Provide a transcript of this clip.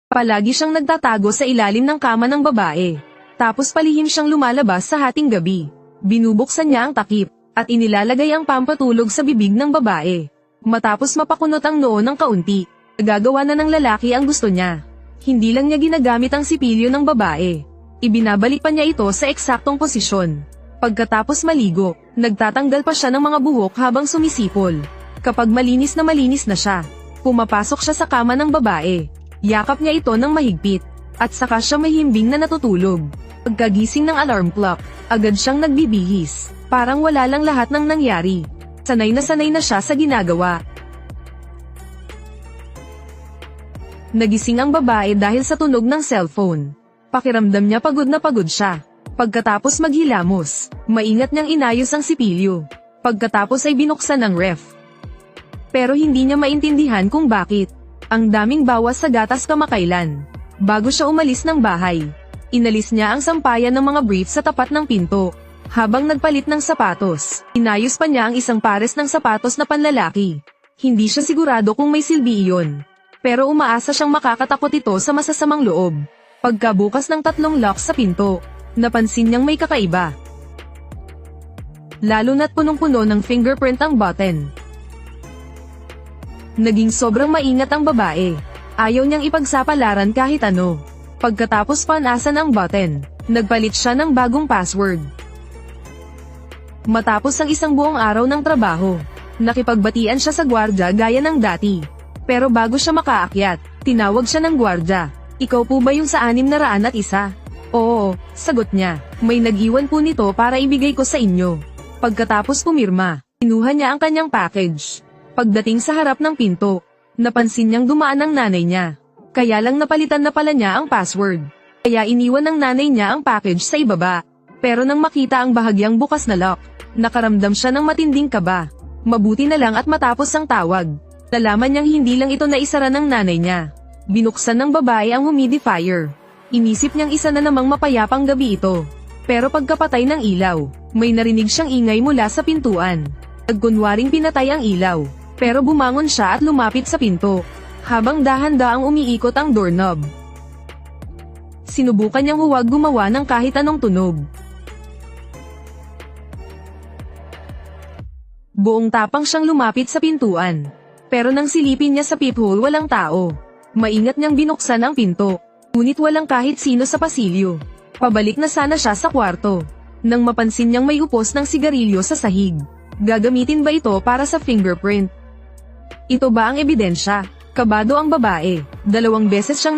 Palagi siyang nagtatago sa ilalim ng kama ng babae. Tapos palihim siyang lumalabas sa hating gabi. Binubuksan niya ang takip, at inilalagay ang pampatulog sa bibig ng babae. Matapos mapakunot ang noo ng kaunti, gagawa na ng lalaki ang gusto niya. Hindi lang niya ginagamit ang sipilyo ng babae. Ibinabalik pa niya ito sa eksaktong posisyon. Pagkatapos maligo, nagtatanggal pa siya ng mga buhok habang sumisipol. Kapag malinis na siya, pumapasok siya sa kama ng babae. Yakap niya ito ng mahigpit, at saka siya mahimbing na natutulog. Pagkagising ng alarm clock, agad siyang nagbibihis. Parang wala lang lahat ng nangyari. Sanay na siya sa ginagawa. Nagising ang babae dahil sa tunog ng cellphone. Pakiramdam niya pagod na pagod siya. Pagkatapos maghilamos, maingat niyang inayos ang sipilyo. Pagkatapos ay binuksan ang ref. Pero hindi niya maintindihan kung bakit. Ang daming bawas sa gatas kamakailan. Bago siya umalis ng bahay, inalis niya ang sampayan ng mga brief sa tapat ng pinto. Habang nagpalit ng sapatos, inayos pa niya ang isang pares ng sapatos na panlalaki. Hindi siya sigurado kung may silbi iyon. Pero umaasa siyang makakatakot ito sa masasamang loob. Pagkabukas ng 3 locks sa pinto, napansin niyang may kakaiba. Lalo na't punong-puno ng fingerprint ang button. Naging sobrang maingat ang babae. Ayaw niyang ipagsapalaran kahit ano. Pagkatapos panasan ang button, nagpalit siya ng bagong password. Matapos ang isang buong araw ng trabaho, nakipagbatian siya sa gwardya gaya ng dati. Pero bago siya makaakyat, tinawag siya ng gwardya. "Ikaw po ba yung sa 601? "Oo," sagot niya. "May nag-iwan po nito para ibigay ko sa inyo." Pagkatapos pumirma, kinuha niya ang kanyang package. Pagdating sa harap ng pinto, napansin niyang dumaan ang nanay niya. Kaya lang napalitan na pala niya ang password. Kaya iniwan ng nanay niya ang package sa ibaba. Pero nang makita ang bahagyang bukas na lock, nakaramdam siya ng matinding kaba. Mabuti na lang at matapos ang tawag, nalaman niyang hindi lang ito naisara ng nanay niya. Binuksan ng babae ang humidifier. Inisip niyang isa na namang mapayapang gabi ito. Pero pagkapatay ng ilaw, may narinig siyang ingay mula sa pintuan. Nagkunwaring pinatay ang ilaw. Pero bumangon siya at lumapit sa pinto. Habang dahan-daang umiikot ang doorknob. Sinubukan niyang huwag gumawa ng kahit anong tunog. Buong tapang siyang lumapit sa pintuan. Pero nang silipin niya sa peephole walang tao. Maingat niyang binuksan ang pinto. Ngunit walang kahit sino sa pasilyo. Pabalik na sana siya sa kwarto. Nang mapansin niyang may upos ng sigarilyo sa sahig. Gagamitin ba ito para sa fingerprint? Ito ba ang ebidensya? Kabado ang babae. 2 beses siyang